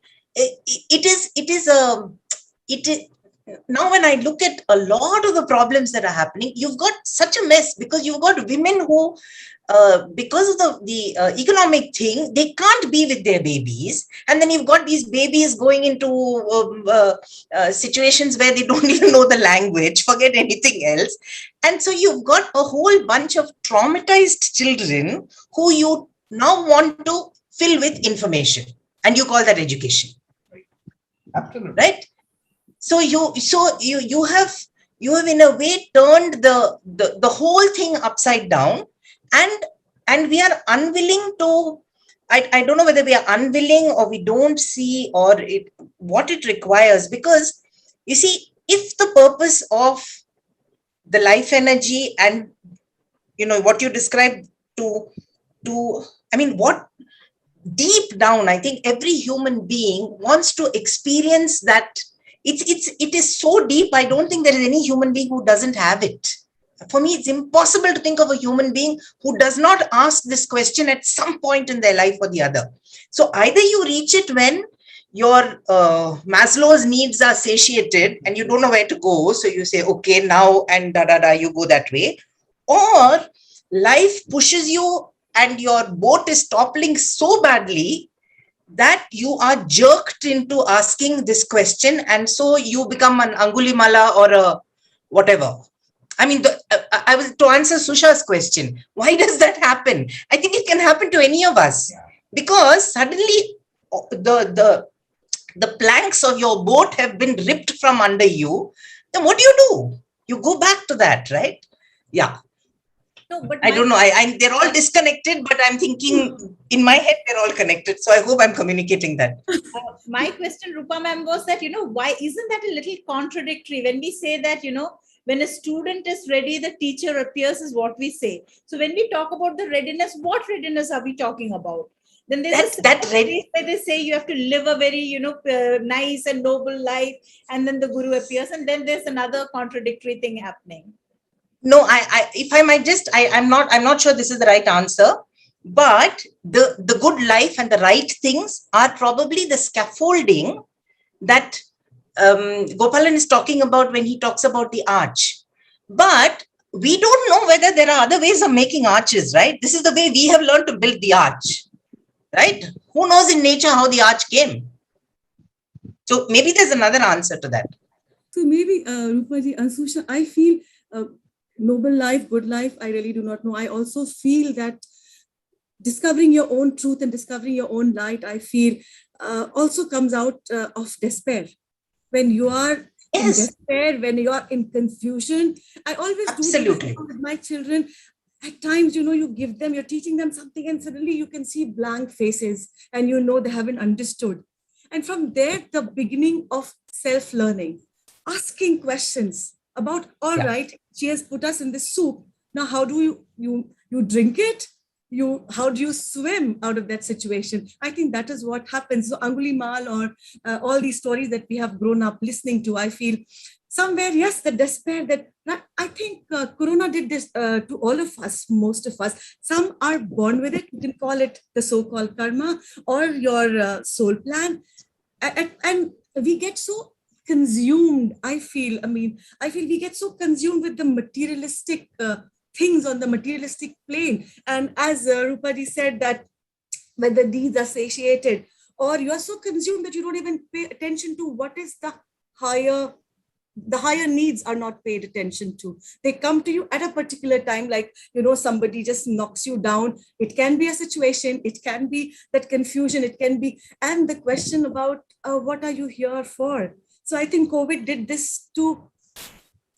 now when I look at a lot of the problems that are happening, you've got such a mess because you've got women who, because of the economic thing, they can't be with their babies. And then you've got these babies going into situations where they don't even know the language, forget anything else. And so you've got a whole bunch of traumatized children who you now want to fill with information. And you call that education. Absolutely. Right? So you have in a way turned the whole thing upside down, and we are unwilling to, I don't know whether we are unwilling or we don't see what it requires, because you see, if the purpose of the life energy and what you described to what deep down, I think every human being wants to experience that. It is so deep. I don't think there is any human being who doesn't have it. For me, it's impossible to think of a human being who does not ask this question at some point in their life or the other. So either you reach it when your Maslow's needs are satiated and you don't know where to go. So you say, okay, now and you go that way. Or life pushes you and your boat is toppling so badly that you are jerked into asking this question, and so you become an Angulimala or a whatever. I mean, I was to answer Susha's question. Why does that happen? I think it can happen to any of us, because suddenly the planks of your boat have been ripped from under you. Then what do? You go back to that, right? Yeah. No, but I don't know. They're all disconnected, but I'm thinking in my head they're all connected. So I hope I'm communicating that. My question, Rupa ma'am, was that, why isn't that a little contradictory when we say that, when a student is ready, the teacher appears, is what we say. So when we talk about the readiness, what readiness are we talking about? Then there's where they say you have to live a very, nice and noble life, and then the guru appears, and then there's another contradictory thing happening. No, if I might just, I'm not sure this is the right answer, but the good life and the right things are probably the scaffolding that Gopalan is talking about when he talks about the arch. But we don't know whether there are other ways of making arches, right? This is the way we have learned to build the arch, right? Who knows in nature how the arch came? So maybe there's another answer to that. So maybe, Rupaji, Susha, I feel noble life, good life, I really do not know. I also feel that discovering your own truth and discovering your own light, I feel also comes out of despair. When you are in despair, when you are in confusion, I always do that with my children. At times, you give them, you're teaching them something, and suddenly you can see blank faces and they haven't understood. And from there, the beginning of self-learning, asking questions about, all right, she has put us in this soup. Now, how do you drink it? How do you swim out of that situation? I think that is what happens. So Angulimal or all these stories that we have grown up listening to, I feel somewhere, yes, the despair that I think Corona did this to all of us, most of us. Some are born with it. You can call it the so-called karma or your soul plan. And we get so consumed, I feel we get so consumed with the materialistic things on the materialistic plane. And as Rupaji said, that when the needs are satiated, or you are so consumed that you don't even pay attention to what is the higher needs are not paid attention to. They come to you at a particular time, like, somebody just knocks you down. It can be a situation, it can be that confusion, it can be, and the question about what are you here for? So I think COVID did this to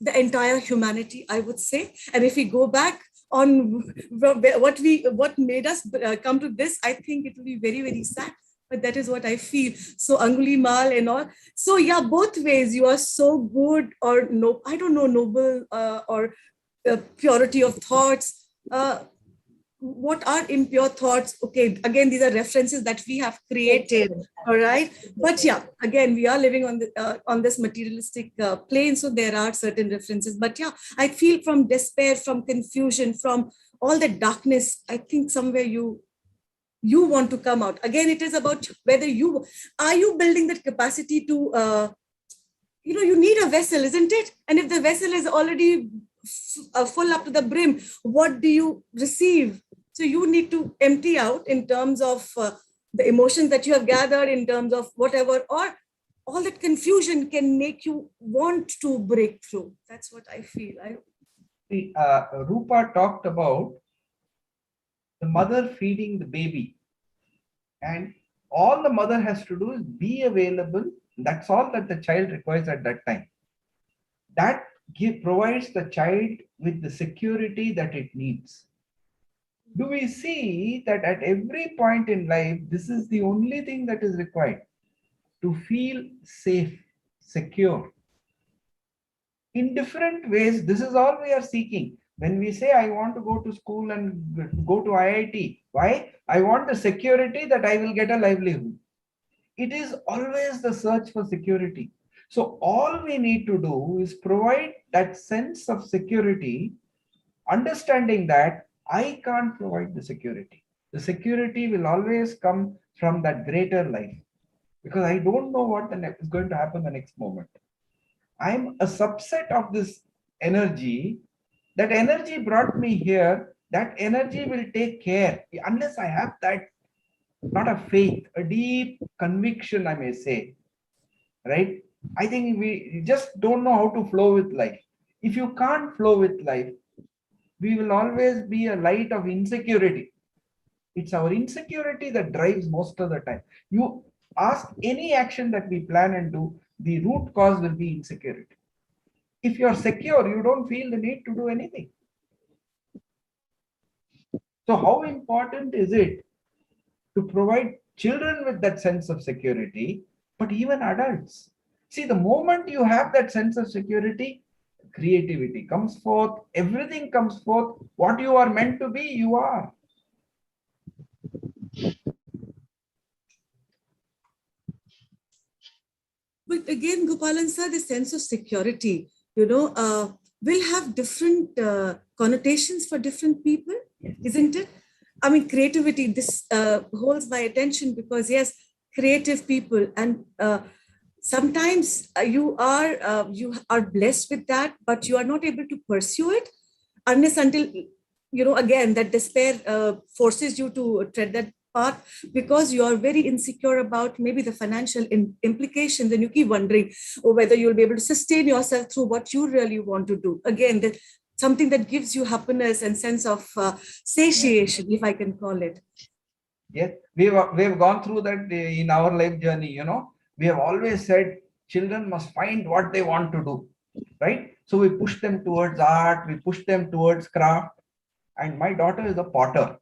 the entire humanity, I would say. And if we go back on what made us come to this, I think it will be very, very sad. But that is what I feel. So Angulimal and all. So yeah, both ways. You are so good or no, I don't know, noble or purity of thoughts. What are impure thoughts? Okay, again, these are references that we have created, all right? But yeah, again, we are living on this materialistic plane, so there are certain references. But yeah, I feel from despair, from confusion, from all the darkness, I think somewhere you you want to come out. Again, it is about whether are you building that capacity to, you need a vessel, isn't it? And if the vessel is already full up to the brim, what do you receive? So you need to empty out in terms of the emotions that you have gathered, in terms of whatever, or all that confusion can make you want to break through. That's what I feel. Rupa talked about the mother feeding the baby, and all the mother has to do is be available. That's all that the child requires at that time. That provides the child with the security that it needs. Do we see that at every point in life, this is the only thing that is required? To feel safe, secure. In different ways, this is all we are seeking. When we say, I want to go to school and go to IIT, why? I want the security that I will get a livelihood. It is always the search for security. So all we need to do is provide that sense of security, understanding that I can't provide the security. The security will always come from that greater life, because I don't know what is going to happen the next moment. I'm a subset of this energy. That energy brought me here. That energy will take care. Unless I have that, not a faith, a deep conviction, I may say, right? I think we just don't know how to flow with life. If you can't flow with life, we will always be a light of insecurity. It's our insecurity that drives most of the time. You ask any action that we plan and do, the root cause will be insecurity. If you're secure, you don't feel the need to do anything. So how important is it to provide children with that sense of security, but even adults? See, the moment you have that sense of security, creativity comes forth, everything comes forth. What you are meant to be, you are. But again, Gopalan sir, the sense of security, will have different connotations for different people, isn't it? I mean, creativity, this holds my attention because, yes, creative people, and sometimes you are blessed with that, but you are not able to pursue it unless until, again, that despair forces you to tread that path because you are very insecure about maybe the financial implications, and you keep wondering whether you'll be able to sustain yourself through what you really want to do. Again, something that gives you happiness and sense of satiation, if I can call it. Yes, we've gone through that in our life journey. We have always said children must find what they want to do, right? So we push them towards art, we push them towards craft. And my daughter is a potter,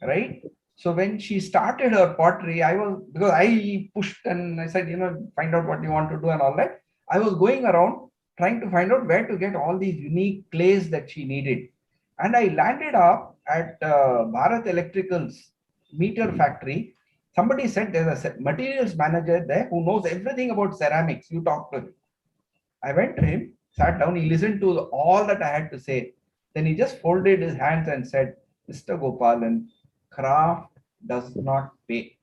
right? So when she started her pottery, because I pushed and I said, find out what you want to do and all that. I was going around trying to find out where to get all these unique clays that she needed. And I landed up at Bharat Electrical's meter factory. Somebody said there's a materials manager there who knows everything about ceramics. You talk to him. I went to him, sat down, he listened to all that I had to say. Then he just folded his hands and said, Mr. Gopalan, craft does not pay.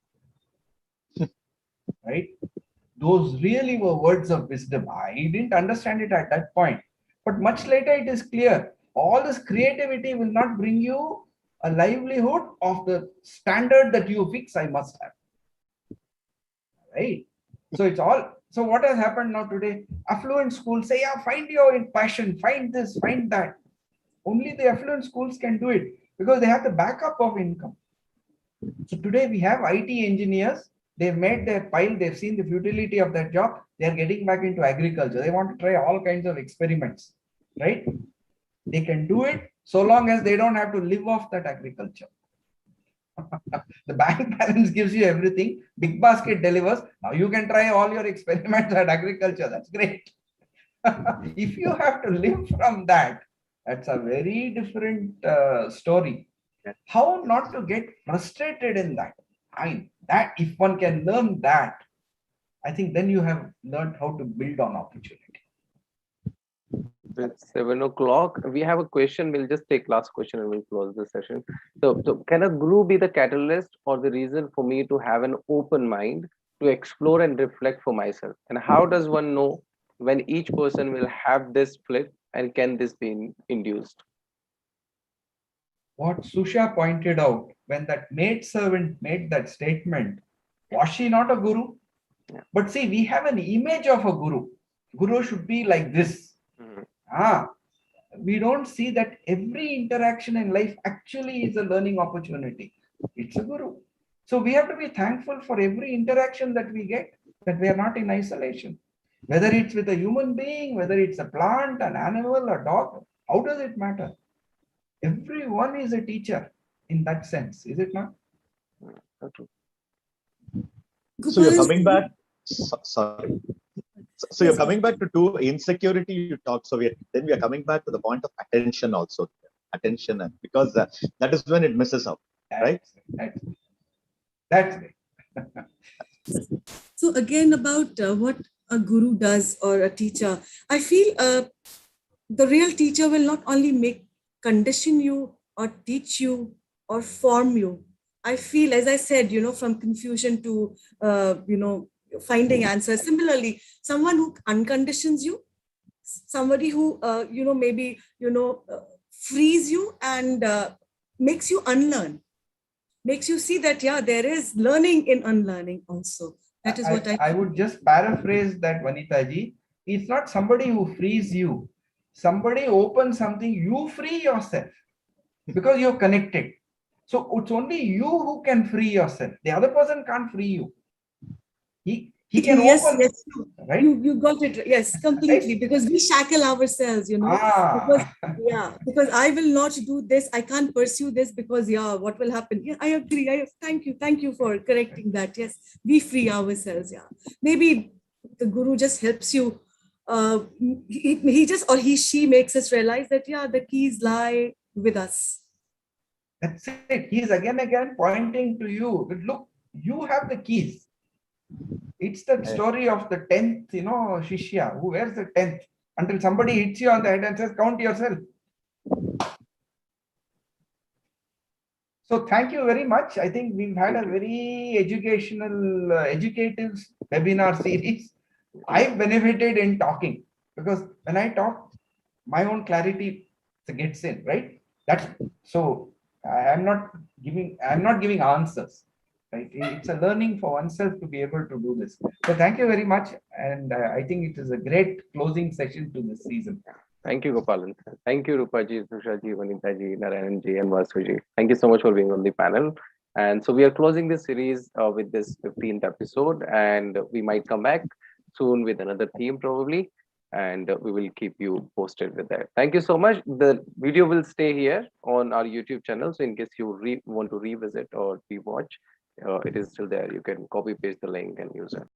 Right? Those really were words of wisdom. I didn't understand it at that point. But much later it is clear. All this creativity will not bring you a livelihood of the standard that you fix I must have. Right? So it's all. So what has happened now today? Affluent schools say, yeah, find your passion, find this, find that. Only the affluent schools can do it because they have the backup of income. So today we have IT engineers. They've made their pile. They've seen the futility of that job. They're getting back into agriculture. They want to try all kinds of experiments, right? They can do it so long as they don't have to live off that agriculture. The bank balance gives you everything. Big basket delivers. Now you can try all your experiments at agriculture. That's great. If you have to live from that, that's a very different story. How not to get frustrated in that? That if one can learn that, I think then you have learned how to build on opportunity. It's 7 o'clock. We have a question. We'll just take last question and we'll close the session. So can a guru be the catalyst or the reason for me to have an open mind to explore and reflect for myself? And how does one know when each person will have this flip, and can this be induced? What Susha pointed out when that maidservant made that statement, was she not a guru? Yeah. But see, we have an image of a guru. Guru should be like this. We don't see that every interaction in life actually is a learning opportunity. It's a guru. So we have to be thankful for every interaction that we get, that we are not in isolation. Whether it's with a human being, whether it's a plant, an animal, a dog, how does it matter? Everyone is a teacher in that sense, is it not? Okay. So you're coming back. Sorry. So you're coming back to insecurity you talked. So then we are coming back to the point of attention also. Attention, and because that is when it misses out, right? That's it. So again, about what a guru does or a teacher, I feel the real teacher will not only condition you or teach you or form you. I feel, as I said, from confusion to, finding answers. Similarly, someone who unconditions you, somebody who, maybe, frees you and makes you unlearn, makes you see that, yeah, there is learning in unlearning also. That is what I would just paraphrase that, Vanita ji. It's not somebody who frees you. Somebody opens something, you free yourself because you're connected. So it's only you who can free yourself. The other person can't free you. He can open, yes, right? You got it. Yes, completely. Because we shackle ourselves, because I will not do this. I can't pursue this because, what will happen? Yeah, I agree. Thank you for correcting that. Yes, we free ourselves. Yeah, maybe the guru just helps you. He just, or she makes us realize that, the keys lie with us. That's it. He's again pointing to you. Look, you have the keys. It's the story of the 10th, Shishya, who wears the 10th until somebody hits you on the head and says, count yourself. So thank you very much. I think we've had a very educational, educative webinar series. I've benefited in talking because when I talk, my own clarity gets in, right? That's so I'm not giving answers. Right? It's a learning for oneself to be able to do this. So thank you very much. And I think it is a great closing session to this season. Thank you, Gopalan. Thank you, Rupaji, Sushaji, Vanitaji, Narayanji, and Vasuji. Thank you so much for being on the panel. And so we are closing this series with this 15th episode, and we might come back soon with another theme probably, and we will keep you posted with that. Thank you so much. The video will stay here on our YouTube channel. So in case you want to revisit or rewatch, it is still there. You can copy paste the link and use it.